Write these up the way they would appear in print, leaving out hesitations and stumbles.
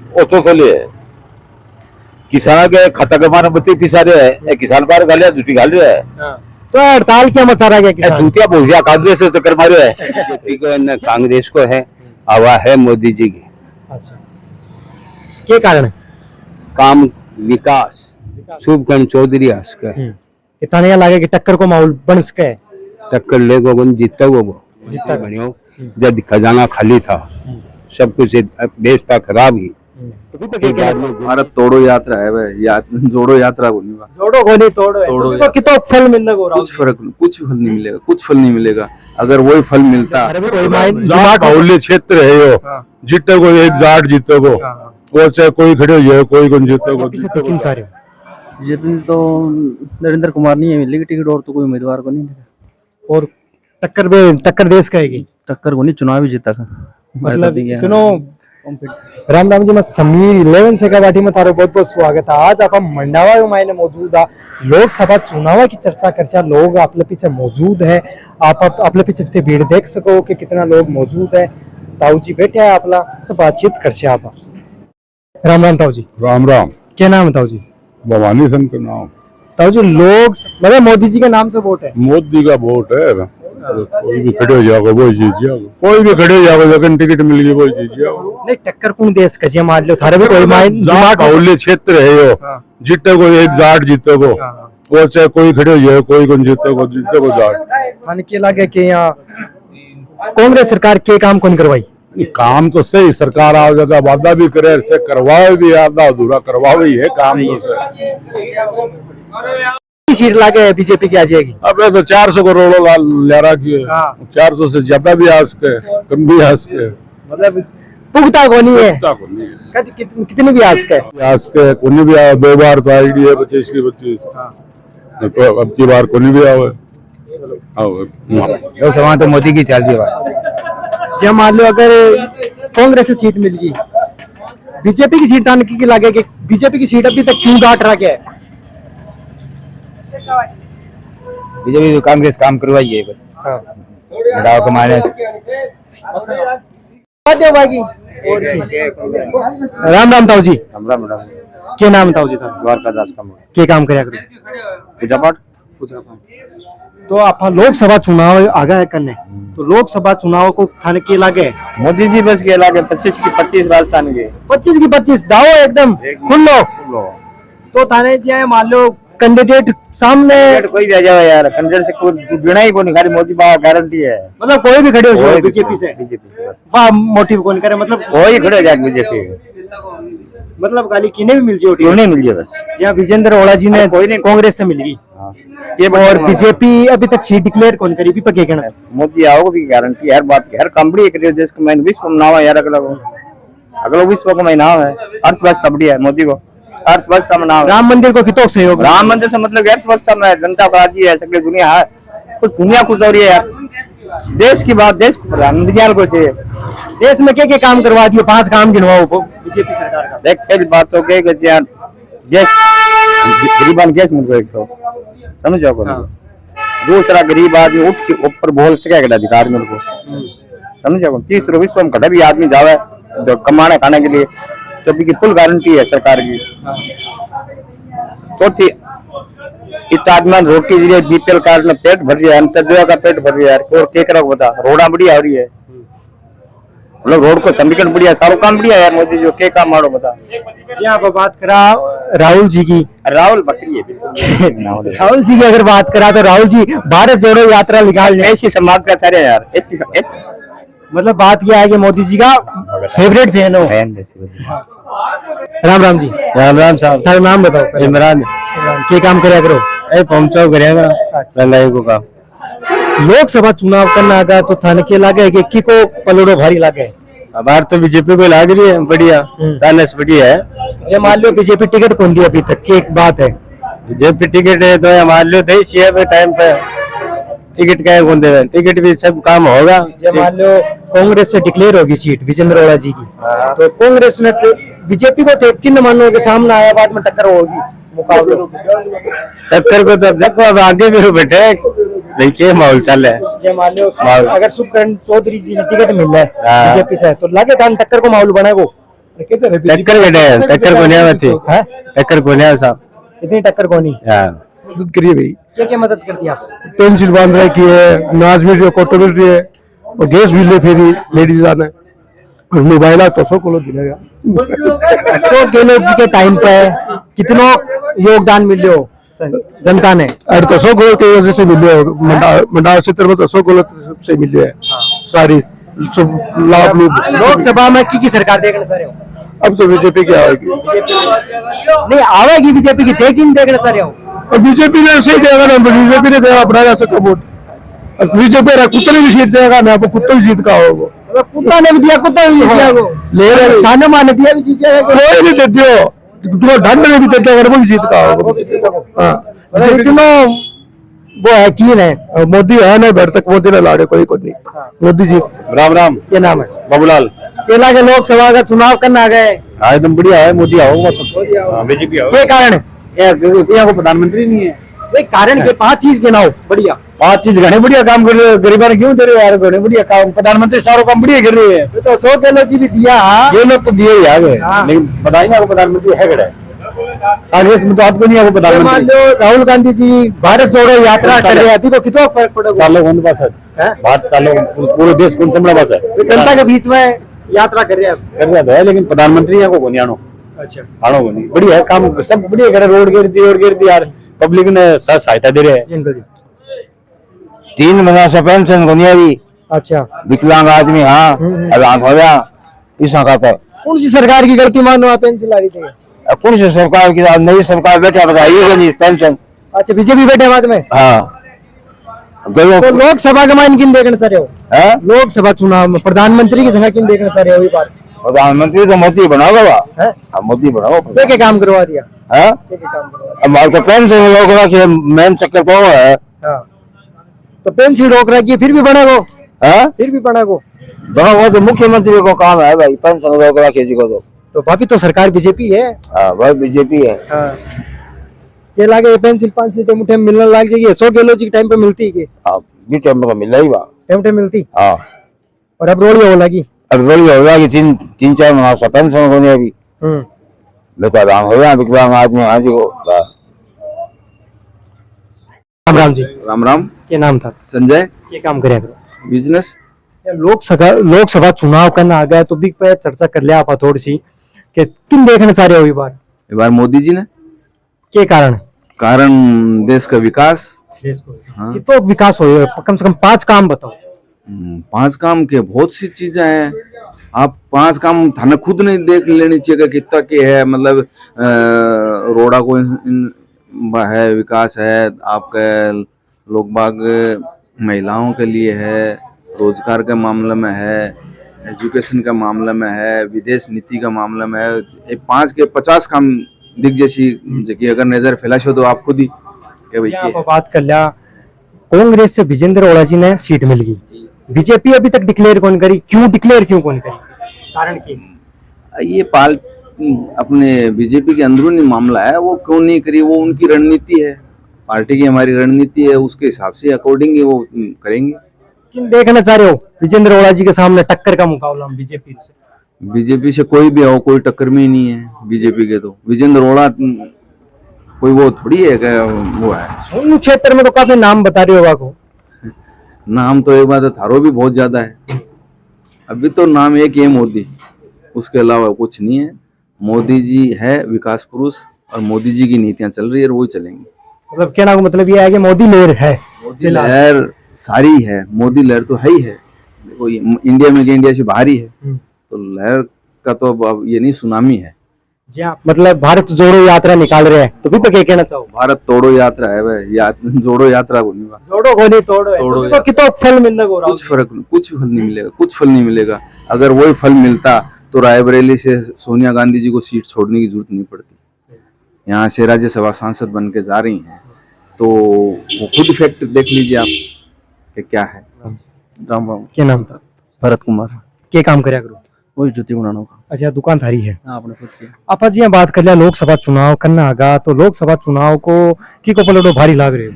वो तो चले किसान के खाता के माने बत्ती पिसा रहे है, किसान बाहर गालियां झूठी गाल रहे है। तो हड़ताल क्या मचा रहा है किसान? जूतिया बोलिया कांग्रेस से चक्कर मारे है। बीजेपी को न कांग्रेस को है, हवा है मोदी जी की। अच्छा, क्या कारण है? काम विकास शुभकर्ण चौधरी हंसकर कितना नहीं लगे कि टक्कर को माहौल बन सके? टक्कर ले गो जीता वो जीता बनियो। जब खजाना खाली था, सब कुछ देश था खराब ही। भारत तोड़ो यात्रा है भाई, जोड़ो यात्रा बोलनी बा। जोड़ो गोली तोड़ो है। तोड़ो तो कितना फल मिलने को रहा? कुछ फल नहीं मिलेगा, कुछ फल नहीं मिलेगा। अगर वही फल मिलता बाहुल्य क्षेत्र है यो, जीते को एक जाट जीते को, वो चाहे कोई खड़े हो जाए, कोई कौन जीते को। कितने सारे बीजेपी तो नरेंद्र कुमार नहीं है, मिलेगी टिकट और तो कोई उम्मीदवार को नहीं। और टक्कर देश का है, टक्कर को नहीं, चुनाव ही जीता था। मतलब राम राम जी, मैं समीर 11 से वाटी में तारो बहुत बहुत स्वागत है। आज आप मंडावा में मौजूद है, लोकसभा चुनाव की चर्चा कर लोग अपने पीछे मौजूद है। आप अपने पीछे भीड़ देख सको कि कितना लोग मौजूद है। ताऊ जी बैठे हैं, अपना सब बातचीत कर आप। राम राम ताऊ जी। राम राम। क्या नाम है ताऊ जी? भवानी सन का नाम। ताऊ जी, लोग मतलब मोदी जी के नाम से वोट है? मोदी का वोट है, कोई भी खड़े हो जाओगे वो जीत जाओगे, कोई भी खड़े हो जाओगे, लेकिन टिकट मिल गई वो जीत जाओगे। नहीं, टक्कर कौन देश का? मान लो थारे भी कोई बाहुल्य क्षेत्र है यो, जीते को एक जाट जीते को, वो चाहे कोई खड़े हो जाए, कोई कौन जीते को जाट। मन के लगे कि यहाँ कांग्रेस सरकार के काम कौन करवाई? काम तो सही सरकार आ जाता, वादा भी करे, से करवाए भी, आधा अधूरा करवावे ही है काम तो से। सीट लागे बीजेपी की आ जाएगी। अब तो 400 करोड़ ले रखी है, 400 से ज्यादा भी आ सके, कम भी आ सके, मतलब पुख्ता को नहीं है, कितनी भी आ सके कोई भी आवे। 2 बार तो आईडी है 25 की 25, तो अब की बार कोई भी आवे। लोकसभा तो मोदी की चलती है। जब मान लो अगर कांग्रेस से सीट मिल गई, बीजेपी की सीट आने की लगे कि बीजेपी की सीट अभी तक क्यों गांठ रहा है? बीजेपी तो कांग्रेस काम करवाई है, गाँव कमाने। राम राम ताऊ जी। राम राम। क्या नाम ताऊ जी था? द्वारकादास का क्या काम करे? पूजा पाठ। तो आप लोकसभा चुनाव आगा है करने, तो लोकसभा चुनाव को थाने के लागे मोदी जी बस के लागे 25 की 25 राजस्थान के 25 की 25 दाओ एकदम खुल्लो। तो थाने जी मान लो कैंडिडेट सामने कोई भी आ जाए यार, कैंडिडेट से कोई बिना ही कोई खाली मोदी बाबा गारंटी है। मतलब कोई भी खड़े हो जाए बीजेपी से, बा मोटिव कौन करे, मतलब कोई खड़े हो जाए बीजेपी, मतलब गाली किने भी मिल जाए, क्यों नहीं मिल जाए। जहाँ विजेंद्र ओला जी ने कोई नहीं कांग्रेस से मिल गई, ये और बीजेपी अभी तक सीट डिक्लेयर कौन करी? भी पके कहना मोदी आओगे भी गारंटी, हर बात की, हर कंपनी एक देश का मैं विश्व में नाम है यार, अगला विश्व का मैं नाम है, अर्थव्यवस्था बढ़िया है मोदी को, अर्थव्यवस्था में नाम। राम मंदिर को कितो सहयोग? राम मंदिर से मतलब अर्थव्यवस्था में जनता का राजी है, सगली दुनिया है, कुछ दुनिया खुश हो रही है यार। देश की बात देश को प्रधानमंत्री को चाहिए। देश में क्या क्या काम करवा दिए? 5 काम गिनवाओ बीजेपी सरकार का। देख पहली बात हो गई गैस, गरीबान गैस मिल गई, तो समझो। दूसरा, गरीब आदमी उठ के ऊपर बोल सके अधिकार मेरे को, समझो। तीसरा, विश्व में कभी भी आदमी जावे जो कमाने खाने के लिए, तो की फुल गारंटी है सरकार की। चौथी, इस आदमी रोटी दे बीपीएल कार्ड में पेट भर रही है, अंत्योदय का पेट भर रही है, और क्या करो बता, रोड़ा बढ़िया हो रही है, मतलब रोड को समीकरण बढ़िया, सारो काम बढ़िया यार मोदी जो के काम मारो बता। जी आप बात करा राहुल जी की, राहुल बकरी है राहुल जी की अगर बात करा तो राहुल जी भारत जोड़ो यात्रा निकाल ऐसी समाज का चाहे यार, मतलब बात यह है कि मोदी जी का फेवरेट फैन हो। राम राम जी। राम राम साहब। थारा नाम बताओ। इमरान। क्या काम कराया करो? पहुंचाओ करेगा महंगाई को काम। लोकसभा चुनाव करना आगा तो थाने के लागे कि को पलोड़ो भारी लागे? बाहर तो बीजेपी को लाग रही है बढ़िया, चालीस बढ़िया है। ये मान लो बीजेपी टिकट कौन दी अभी तक की? एक बात है, बीजेपी टिकट है तो मान लो दे चाहिए टाइम पे, टिकट क्या कौन दे, टिकट भी सब काम होगा। मान लो कांग्रेस से डिक्लेयर होगी सीट विजेंद्र ओला जी की, तो कांग्रेस ने बीजेपी को किन मानो के सामने आया, बाद में टक्कर होगी मुकाबले? टक्कर को तो देखो अब आगे भी बैठे, देखिए माहौल चल है। मान लो अगर शुभकर्ण चौधरी जी टिकट मिल रहा है बीजेपी से, तो लगे था टक्कर को माहौल बनेगा? टक्कर कोने में थी, टक्कर कोने साहब इतनी टक्कर कौन ही मदद करिए भाई, क्या क्या मदद कर दिया? पेंसिल बांध रखी है, अनाज मिल रही है, कोटो मिल रही है, और गैस मिल रही फेरी लेडीज आने, और मोबाइल तो सौ को दिलेगा। अशोक गहलोत जी के टाइम पे कितनो योगदान मिले हो जनता ने? और तो 100 करोड़ की वजह से मिले हो, मंडाल क्षेत्र में तो 100 करोड़ से मिले है सारी सब लाभ लूभ। लोकसभा में की सरकार देखना चाह रहे हो? अब तो बीजेपी की आएगी, नहीं आवेगी बीजेपी की, देखी नहीं देखना चाह रहे हो? और बीजेपी ने सही देगा ना, बीजेपी ने देगा अपना जा सकता वोट, बीजेपी कुत्ते ने भी सीट देगा ना, आपको कुत्ता भी जीत का होगा, कुत्ता ने भी दिया, कुत्ता भी दिया को ले रहे खाने माने दिया भी चीजें कोई नहीं देते हो, तुम्हारा ढंड में भी देते हो, वो भी जीत का होगा। हाँ इतना वो है की है और मोदी है ना, बैठ तक मोदी ने लाड़े कोई नहीं, मोदी जी। राम राम, क्या नाम है? बाबूलाल। केला के लोकसभा का चुनाव करना आ गए, एकदम बढ़िया है, मोदी आओ बीजेपी आओ। क्या कारण है? यहाँ को प्रधानमंत्री नहीं है, एक कारण के 5 चीज गिनाओ बढ़िया। 5 चीज घने बढ़िया काम कर रहे हो, गरीबा ने क्यों दे रहे हो यार, घने बढ़िया काम, प्रधानमंत्री सारों काम बढ़िया कर रहे हैं। तो अशोक गहलोत जी भी दिया, ये लोग तो दिए ही आ गए, लेकिन बताइए आपको प्रधानमंत्री है कड़ा, कांग्रेस में तो आपको नहीं है वो मान प्रधानमंत्री। लो राहुल गांधी जी भारत जोड़ो यात्रा कर रहे हैं, अभी को कितना फर्क पड़ेगा? चालों कौन पास है, बात चालों पूरे देश कौन संभला पास है, जनता के बीच में यात्रा कर रहे हैं कर रहा तो है, लेकिन प्रधानमंत्री यहाँ को नहीं आनो, अच्छा आनो को नहीं, बढ़िया है काम, सब बढ़िया करे, रोड गिर दी यार, पब्लिक ने सहायता दे रहे हैं। जिनको जी 3 महीना से पेंशन को नहीं आई, अच्छा विकलांग आदमी, हाँ अब आंख हो गया इस आंखा पर। कौन सी सरकार की गलती मानो आप पेंशन ला रही थी? कौन सी सरकार की नई सरकार बैठा बताइएगा नहीं पेंशन, अच्छा बीजेपी बैठे बाद में, हाँ गयो तो लोकसभा का मान किन देखना चाह रहे हो? है, लोकसभा चुनाव में प्रधानमंत्री की संख्या किन देखना चाह रहे हो? ये बात प्रधानमंत्री तो मोदी बनाओगा है, मोदी बनाओ, क्या काम करवा दिया? है क्या काम करवा हमारे तो पेंशन लोग रखे मेन चक्कर पाओ है, हाँ तो पेंशन रोक रखी है, फिर भी बना को, हैं फिर भी बना को, बनाओ तो मुख्यमंत्री को काम है भाई, पेंशन लोग रखे जी को तो भाभी तो सरकार बीजेपी है। हाँ भाई बीजेपी है, हाँ ये लागे पेंसिल 5 सीटें मुठे में मिलने लग जाएगी, अशोक गहलोत जी के टाइम पे मिलती है, हाँ भी टाइम में मिल रही बा, टाइम मिलती, हाँ और अब रोड़ी हो लगी। अब बोली हो गया कि 3-4 महीना से पेंशन को नहीं अभी बेटा दाम हो गया, विकलांग आदमी हाँ जी को। राम राम जी, राम राम। क्या नाम था? संजय, ये काम करे करो। बिजनेस। लोकसभा चुनाव करना आ गया तो भी पे चर्चा कर लिया आप थोड़ी सी कि किन देखना चाह रहे हो इस बार मोदी जी ने, क्या कारण? कारण देश का विकास। देश को हाँ। तो विकास हो, कम से कम 5 काम बताओ। 5 काम के बहुत सी चीजें हैं, आप 5 काम थाने खुद नहीं देख लेनी चाहिए कि कितना के है, मतलब रोड़ा को है, विकास है, आपके लोग बाग महिलाओं के लिए है, रोजगार के मामले में है, एजुकेशन का मामला में है, विदेश नीति का मामला में है। 5 के 50 काम दिख जैसी कि अगर नजर फैलाशो तो आप खुद ही क्या भाई बात कर लिया। कांग्रेस से विजेंद्र ओड़ा जी ने सीट मिल गई, बीजेपी अभी तक डिक्लेयर कौन करी, क्यों डिक्लेयर क्यों कौन करी, कारण की? ये अपने बीजेपी के अंदरूनी मामला है, वो क्यों नहीं करी, वो उनकी रणनीति है, पार्टी की हमारी रणनीति है, उसके हिसाब से अकॉर्डिंग वो करेंगे। किन देखना चाह रहे हो विजेंद्र ओड़ा जी के सामने टक्कर का मुकाबला बीजेपी से? बीजेपी से कोई भी हो, कोई टक्कर में ही नहीं है बीजेपी के। तो विजेंद्र ओड़ा कोई वो थोड़ी है कि वो है। सोनू क्षेत्र में तो काफी नाम बता रहे हो आपको, नाम तो एक बात है, थारो भी बहुत ज्यादा है, अभी तो नाम एक ही है मोदी, उसके अलावा कुछ नहीं है। मोदी जी है विकास पुरुष और मोदी जी की नीतियां चल रही है और वही चलेंगी। मतलब कहना का मतलब ये है कि मोदी लहर है, मोदी लहर सारी है, मोदी लहर तो है ही है, देखो इंडिया में इंडिया से बाहर ही है, तो लहर का तो अब ये नहीं सुनामी है। जी हाँ, मतलब भारत जोड़ो यात्रा निकाल रहे हैं, तो भी क्या कहना चाहो? भारत तोड़ो यात्रा है भाई, जोड़ो यात्रा को नहीं, जोड़ो को नहीं तोड़ो, तोड़ो तो कितना फल मिलने को? कुछ फल नहीं मिलेगा, कुछ फल नहीं मिलेगा। अगर वही फल मिलता तो रायबरेली से सोनिया गांधी जी को सीट छोड़ने की जरूरत नहीं पड़ती, यहाँ से राज्यसभा सांसद बन के जा रही हैं, तो वो खुद इफेक्ट देख लीजिए आप कि क्या है। राम राम। क्या नाम था? भरत कुमार। क्या काम करे करो? वही जूती बनाना का। अच्छा, दुकान थारी है? हाँ, आपने खुद किया। आप जी बात कर लिया लोकसभा चुनाव करना आगा, तो लोकसभा चुनाव को की को पलटो भारी लाग रहे हो?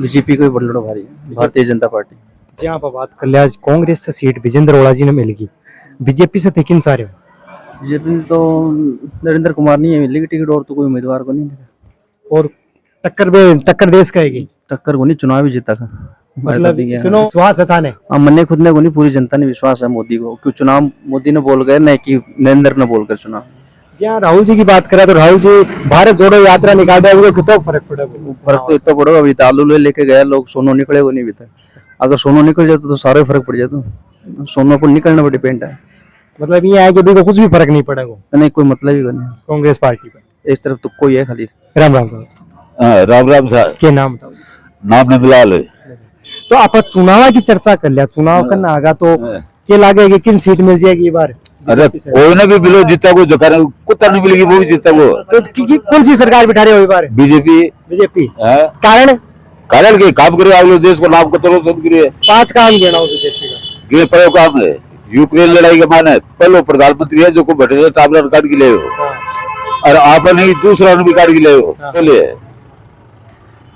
बीजेपी को ही बदलो भारी है, भारतीय जनता पार्टी। जी आप बात कर लिया कांग्रेस से सीट विजेंद्र ओड़ा जी ने मिल गई, बीजेपी से तेकिन सारे हो? बीजेपी तो नरेंद्र कुमार नहीं है मिली की टिकट और तो कोई उम्मीदवार को नहीं दिखा। और टक्कर देश का है टक्कर को नहीं, चुनाव ही जीता था। मतलब चुनाव विश्वास है थाने हाँ, मन्ने खुद ने को नहीं, पूरी जनता ने विश्वास है मोदी को, क्यों चुनाव मोदी ने बोल गए नहीं कि नरेंद्र ने बोलकर चुनाव। जहाँ राहुल जी की बात करें तो राहुल जी भारत जोड़ो यात्रा निकाल रहे हैं, कितना फर्क पड़ेगा? फर्क तो इतना पड़ेगा, अभी दालू लेके गया लोग, सोनो निकले को नहीं अभी तक। अगर सोनो निकल जाता तो सारे फर्क पड़ जाता, सोनो पर निकलने पर डिपेंड है। मतलब ये है कि अभी को कुछ भी फर्क नहीं पड़ेगा नहीं, कोई मतलब ही नहीं, कांग्रेस पार्टी पर। इस तरफ तो कोई है खाली। राम राम साहब, राम राम साहब के नाम बताओ? नाम नंदलाल है। तो आप चुनाव की चर्चा कर लिया, चुनाव करना आगा तो क्या लगे कि किन सीट मिल जाएगी इस बार? अरे कोई ना भी मिलो जीता को, जो करे कुत्ता नहीं मिलेगी वो भी जीता को। तो कौन सी सरकार बिठा रहे हो इस बार? बीजेपी कारण कारण के काम करे, आप लोग देश को नाम को तो सब करे। 5 काम देना हो बीजेपी का। ये पड़ो काम है, यूक्रेन लड़ाई के माने पहले प्रधानमंत्री है जो को बैठे टाबलर काट के ले हो, और आप नहीं दूसरा भी काट के ले हो। बोले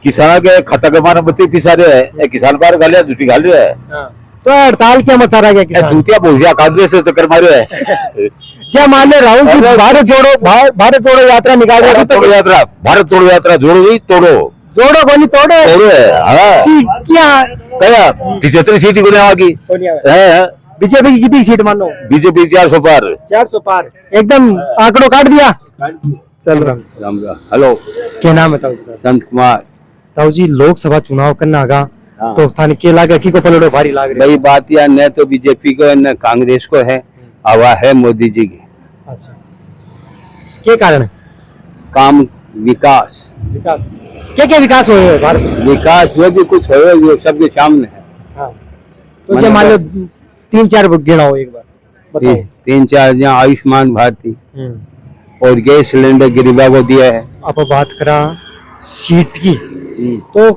किसान के खाता के माने बत्ती पिसा रहे हैं, किसान बाहर गाल रहा है, झूठी गाल रहा है। तो हड़ताल क्या मचा रहा है? जूतिया भूसिया कांग्रेस से चक्कर मारे है। क्या मान ले राहुल जी भारत जोड़ो यात्रा निकाल रहे हैं? भारत जोड़ो यात्रा जोड़ो ही तोड़ो, जोड़ो को नहीं तोड़ो है। हाँ क्या कया 75 सीट को आगी है। बीजेपी की कितनी सीट मानो? बीजेपी 400 पार, 400 पार, एकदम आंकड़ों काट दिया। चल राम हेलो क्या नाम बताओ? संत कुमार। ताऊ जी लोकसभा चुनाव करना आगा तो थाने के लागे की को पलड़ो भारी लाग रही? भाई बात यह न तो बीजेपी को न कांग्रेस को है, हवा है मोदी जी की। अच्छा, क्या कारण? काम विकास क्या विकास हुए है भारत में? विकास जो भी कुछ हो वो सबके सामने है। हाँ। तो क्या मान लो 3-4 गिनाओ एक बार बताओ। 3-4 जहाँ आयुष्मान भारती और गैस सिलेंडर गरीबा को दिया है। आप बात करा सीट की तो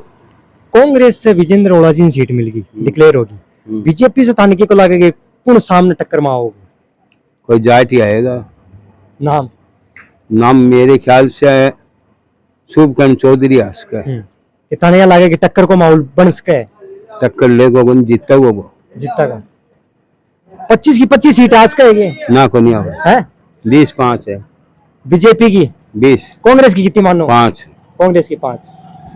कांग्रेस से विजेंद्र ओड़ा जी सीट मिल गई, डिक्लेयर होगी। बीजेपी से थाने को लगेगा कौन सामने टक्कर में होगी? कोई जाट ही आएगा। नाम मेरे ख्याल से शुभकर्ण चौधरी आ सका है। थाने लगे कि टक्कर को माहौल बन सके, टक्कर लेगा कौन जीता वो जीता का 25 की 25 सीट आ सके ना को नहीं आवा है। 20-5 है बीजेपी की 20, कांग्रेस की कितनी मानो? 5। कांग्रेस की 5,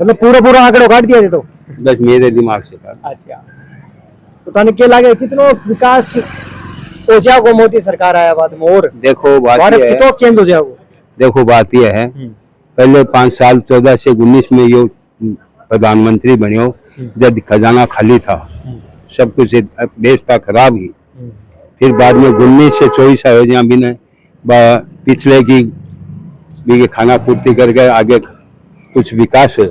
मतलब पूरा आंकड़ों काट दिया तो बस मेरे दिमाग से था। अच्छा, तो थाने क्या लगे कितना विकास हो जाएगा मोदी सरकार आया बाद में? और देखो बात भारत ये कितना चेंज हो जाएगा? देखो बात यह है, पहले 5 साल 14 से 19 में यो प्रधानमंत्री बने हो, जब खजाना खाली था, सब कुछ देश का खराब ही। फिर बाद में 19 से 24 आयो जहाँ भी ने पिछले की भी खाना पूर्ति करके आगे कुछ विकास है।